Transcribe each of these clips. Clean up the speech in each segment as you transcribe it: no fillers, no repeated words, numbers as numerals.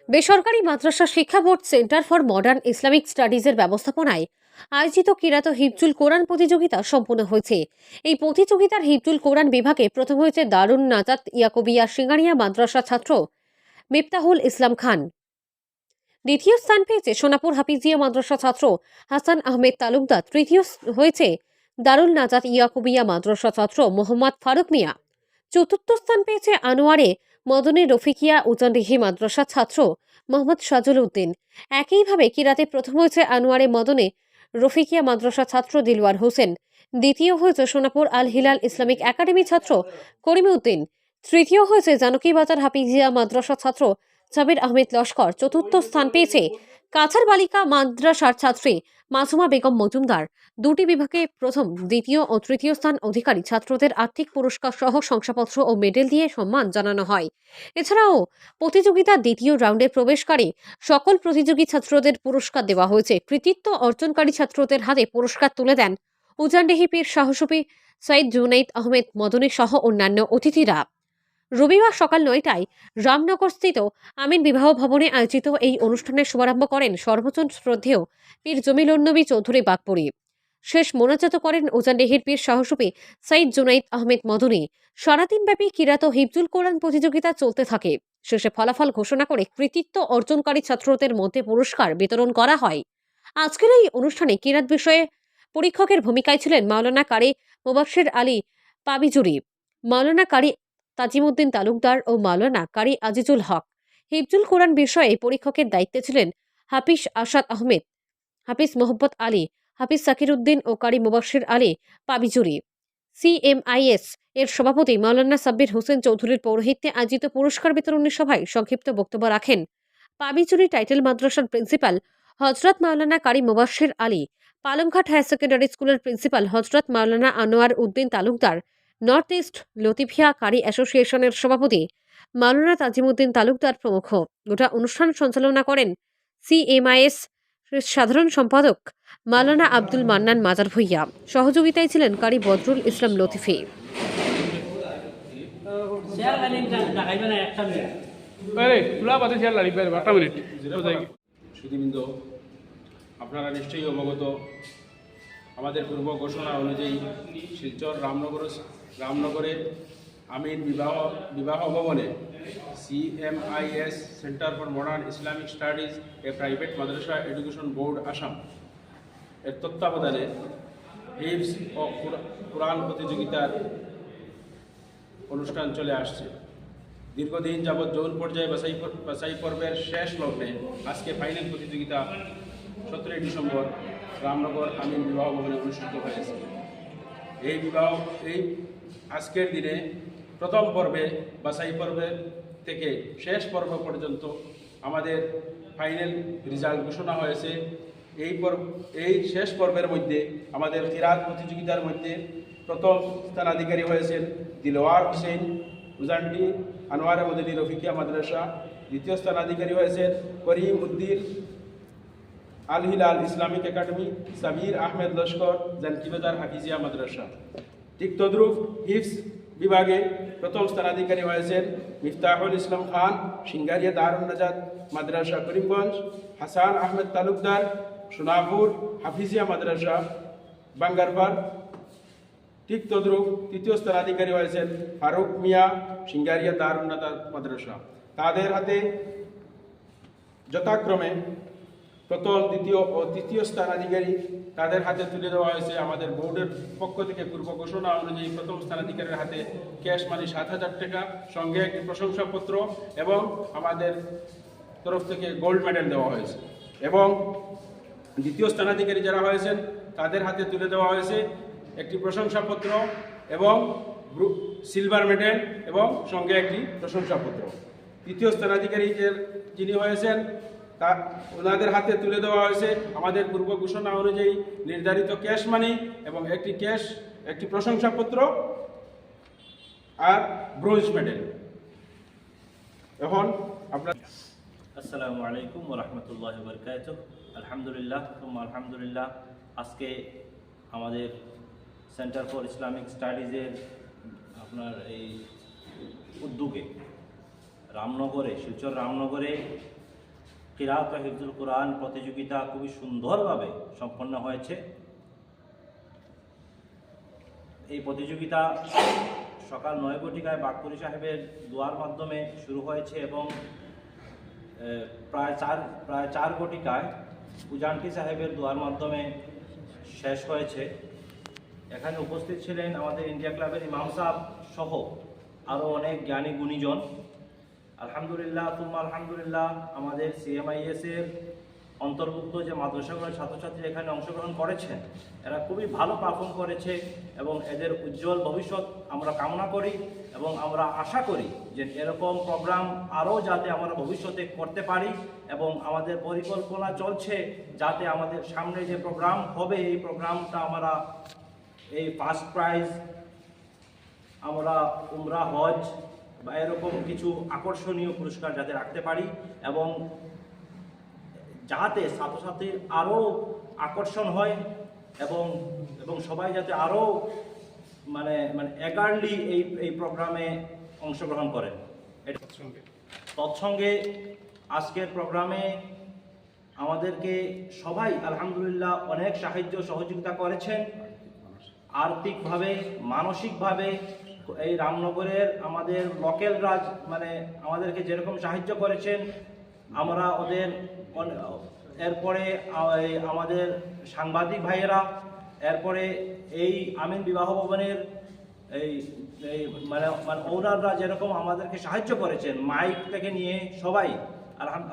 বেসরকারি মাদ্রাসা শিক্ষা board centre for modern Islamic স্টাডিজের ব্যবস্থাপনায় আয়োজিত কিরাত হিফজুল কোরআন প্রতিযোগিতা সম্পন্ন হয়েছে। এই প্রতিযোগিতার হিফজুল কোরআন বিভাগে প্রথম হয়েছে দারুন নাজাত ইয়াকুবিয়া সিঙ্গারিয়া মাদ্রাসা ছাত্র মিফতাহুল ইসলাম খান। দ্বিতীয় স্থান পেয়েছে সোনাপুর হাফিজিয়া মাদ্রাসা ছাত্র হাসান আহমেদ তালুকদার। তৃতীয় হয়েছে দারুল নাজাত ইয়াকুবিয়া মাদ্রাসা ছাত্র মোহাম্মদ ফারুক মিয়া। চতুর্থ স্থান পেয়েছে আনোয়ারে মদনী রফিকিয়া উজানডিহি মাদ্রাসার ছাত্র মোহাম্মদ সাজুল উদ্দিন। একইভাবে কিরাতে প্রথম হয়েছে আনোয়ারে মদনে রফিকিয়া মাদ্রাসা ছাত্র দিলওয়ার হোসেন। দ্বিতীয় হয়েছে সোনাপুর আল হিলাল ইসলামিক একাডেমি ছাত্র করিম উদ্দিন। তৃতীয় হয়েছে জানকীবাজার হাফিজিয়া মাদ্রাসা ছাত্র জাবির আহমেদ লস্কর। চতুর্থ স্থান পেয়েছে কাছাড় বালিকা মাদ্রাসার ছাত্রী মাসুমা বেগম মজুমদার। দুটি বিভাগে প্রথম, দ্বিতীয় ও তৃতীয় স্থান অধিকারী ছাত্রদের আর্থিক পুরস্কার সহ শংসাপত্র ও মেডেল দিয়ে সম্মান জানানো হয়। এছাড়াও প্রতিযোগিতার দ্বিতীয় রাউন্ডে প্রবেশকারী সকল প্রতিযোগী ছাত্রদের পুরস্কার দেওয়া হয়েছে। কৃতিত্ব অর্জনকারী ছাত্রদের হাতে পুরস্কার তুলে দেন উজানডিহি পীর সাহসুফি সৈয়দ জুনাইদ আহমেদ মদনী সহ অন্যান্য অতিথিরা। রবিবার সকাল ৯টায় রামনগরস্থিত আমিন বিবাহ ভবনে আয়োজিত এই অনুষ্ঠানের শুভারম্ভ করেন সর্বজন শ্রদ্ধেয় পীর জমিলুন্নবী চৌধুরী বাগপুরী। শেষ মোনাজাত করেন উজানডিহির পীর সাহসুফি সৈয়দ জুনাইদ আহমেদ মদনী। সারাদিনব্যাপী কিরাত হিফজুল কোরআন প্রতিযোগিতা চলতে থাকে। শেষে ফলাফল ঘোষণা করে কৃতিত্ব অর্জনকারী ছাত্রদের মধ্যে পুরস্কার বিতরণ করা হয়। আজকের এই অনুষ্ঠানে কিরাত বিষয়ে পরীক্ষকের ভূমিকায় ছিলেন মাওলানা কারি মোবাশ্বের আলী পাবিজুরি, মাওলানা কারি তাজিমউদ্দিন তালুকদার ও মাওলানা কারি আজিজুল হক। হিফজুল কোরআন বিষয়ে পরীক্ষকের দায়িত্বে ছিলেন হাফিজ আসাদ আহমেদ, হাফিজ মোহাম্মদ আলী, হাফিজ সাকির উদ্দিন ও কারি মোবাশ্বের আলী পাবিজুরি। সিএমআইএস এর সভাপতি মাওলানা সাব্বির হোসেন চৌধুরীর পৌরোহিত্যে আয়োজিত পুরস্কার বিতরণী সভায় সংক্ষিপ্ত বক্তব্য রাখেন পাবিজুরি টাইটেল মাদ্রাসার প্রিন্সিপাল হজরত মাওলানা কারি মোবাশ্বের আলী, পালংঘাট হায়ার সেকেন্ডারি স্কুলের প্রিন্সিপাল হজরত মাওলানা আনোয়ার উদ্দিন তালুকদার, নর্থ ইস্ট লতিফিয়া কারি অ্যাসোসিয়েশনের সভাপতি মাওলানা তাজিমউদ্দিন তালুকদার প্রমুখ। গোটা অনুষ্ঠান সঞ্চালনা করেন সিএমআইএস সাধারণ সম্পাদক মাওলানা আব্দুল মান্নান মাজার ভুইয়া। সহযোগিতায় ছিলেন কারি বদরুল ইসলাম লতিফি। সুধীবৃন্দ, আপনারা নিশ্চয়ই অবগত, আমাদের পূর্ব ঘোষণা অনুযায়ী শিলচর রামনগরে আমিন বিবাহ ভবনে CMIS centre for modern Islamic studies এ প্রাইভেট মাদ্রাসা এডুকেশন বোর্ড আসাম এর তত্ত্বাবধানে হিফজ ও কোরআন প্রতিযোগিতার অনুষ্ঠান চলে আসছে। দীর্ঘদিন যাবৎ জোন পর্যায়ে বাছাই পর্বের শেষ লগ্নে আজকে ফাইনাল প্রতিযোগিতা 17 ডিসেম্বর রামনগর আমিন বিবাহ ভবনে অনুষ্ঠিত হয়েছে। এই আজকের দিনে প্রথম পর্বে বাছাই পর্বে থেকে শেষ পর্ব পর্যন্ত আমাদের ফাইনাল রেজাল্ট ঘোষণা হয়েছে। এই শেষ পর্বের মধ্যে আমাদের কিরাত প্রতিযোগিতার মধ্যে প্রথম স্থানাধিকারী হয়েছেন দিলওয়ার হোসেন, উজানডি আনোয়ারে মদনী রফিকিয়া মাদ্রাসা। দ্বিতীয় স্থানাধিকারী হয়েছেন করিম উদ্দিন, আল হিলাল ইসলামিক একাডেমি, জাবির আহমেদ লস্কর, জানকীবাজার হাফিজিয়া মাদ্রাসা। ঠিক তদ্রুপ হিফজ বিভাগে প্রথম স্থানাধিকারী হয়েছেন মিফতাহুল ইসলাম খান, সিঙ্গারিয়া দারুন নাজাত মাদ্রাসা করিমগঞ্জ। হাসান আহমেদ তালুকদার, সোনাপুর হাফিজিয়া মাদ্রাসা বাঙ্গারপাড়। ঠিক তদ্রুপ তৃতীয় স্থানাধিকারী হয়েছেন ফারুক মিয়া, সিঙ্গারিয়া দারুন নাজাত মাদ্রাসা। তাদের হাতে যথাক্রমে প্রথম, দ্বিতীয় ও তৃতীয় স্থানাধিকারী তাদের হাতে তুলে দেওয়া হয়েছে। আমাদের বোর্ডের পক্ষ থেকে পূর্ব ঘোষণা অনুযায়ী প্রথম স্থানাধিকারীর হাতে ক্যাশ মানি 7,000 টাকা, সঙ্গে একটি প্রশংসাপত্র এবং আমাদের তরফ থেকে গোল্ড মেডেল দেওয়া হয়েছে। এবং দ্বিতীয় স্থানাধিকারী যারা হয়েছেন তাদের হাতে তুলে দেওয়া হয়েছে একটি প্রশংসাপত্র এবং সিলভার মেডেল এবং সঙ্গে একটি প্রশংসাপত্র। তৃতীয় স্থানাধিকারী যিনি হয়েছেন ওনাদের হাতে তুলে দেওয়া হয়েছে আমাদের পূর্ব ঘোষণা অনুযায়ী নির্ধারিত ক্যাশ মানি এবং একটি প্রশংসাপত্র আর ব্রোঞ্জ মেডেল। এখন আপনার আসসালামু আলাইকুম ওয়া রাহমাতুল্লাহি ওয়া বারাকাতুহু। আলহামদুলিল্লাহ আলহামদুলিল্লাহ, আজকে আমাদের সেন্টার ফর ইসলামিক স্টাডিজের আপনার এই উদ্যোগে শিলচর রামনগরে কিরাত ও হিফজুল কোরআন প্রতিযোগিতা খুবই সুন্দরভাবে সম্পন্ন হয়েছে। এই প্রতিযোগিতা সকাল 9 ঘটিকায় বাকপুরি সাহেবের দোয়ার মাধ্যমে শুরু হয়েছে এবং প্রায় চার ঘটিকায় উজানটি সাহেবের দোয়ার মাধ্যমে শেষ হয়েছে। এখানে উপস্থিত ছিলেন আমাদের ইন্ডিয়া ক্লাবের ইমাম সাহেব সহ আরও অনেক জ্ঞানী গুণীজন। আলহামদুলিল্লাহ তুম্মা আলহামদুলিল্লাহ, আমাদের CMIS এর অন্তর্ভুক্ত যে মাদ্রাসাগুলোর ছাত্রছাত্রী এখানে অংশগ্রহণ করেছেন, এরা খুবই ভালো পারফর্ম করেছে এবং এদের উজ্জ্বল ভবিষ্যৎ আমরা কামনা করি এবং আমরা আশা করি যে এরকম প্রোগ্রাম আরও যাতে আমরা ভবিষ্যতে করতে পারি এবং আমাদের পরিকল্পনা চলছে যাতে আমাদের সামনে যে প্রোগ্রাম হবে এই প্রোগ্রামটা আমরা এই ফার্স্ট প্রাইজ আমরা উমরা হজ বা এরকম কিছু আকর্ষণীয় পুরস্কার যাতে রাখতে পারি এবং যাতে ছাত্রছাত্রীর আরও আকর্ষণ হয় এবং সবাই যাতে আরও মানে এগারলি এই প্রোগ্রামে অংশগ্রহণ করেন। তৎসঙ্গে আজকের প্রোগ্রামে আমাদেরকে সবাই আলহামদুলিল্লাহ অনেক সাহায্য সহযোগিতা করেছেন, আর্থিকভাবে, মানসিকভাবে। এই রামনগরের আমাদের লোকালরা আমাদেরকে যেরকম সাহায্য করেছেন আমরা ওদের, এরপরে আমাদের সাংবাদিক ভাইয়েরা, এরপরে এই আমিন বিবাহ ভবনের এই ওনাররা যেরকম আমাদেরকে সাহায্য করেছেন মাইক থেকে নিয়ে সবাই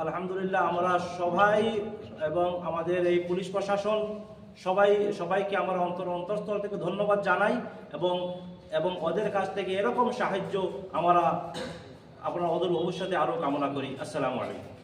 আলহামদুলিল্লাহ আমরা সবাই এবং আমাদের এই পুলিশ প্রশাসন সবাইকে আমরা অন্তঃস্থল থেকে ধন্যবাদ জানাই এবং ওদের কাছ থেকে এরকম সাহায্য আমরা ওদের ভবিষ্যতে আরও কামনা করি। আসসালামু আলাইকুম।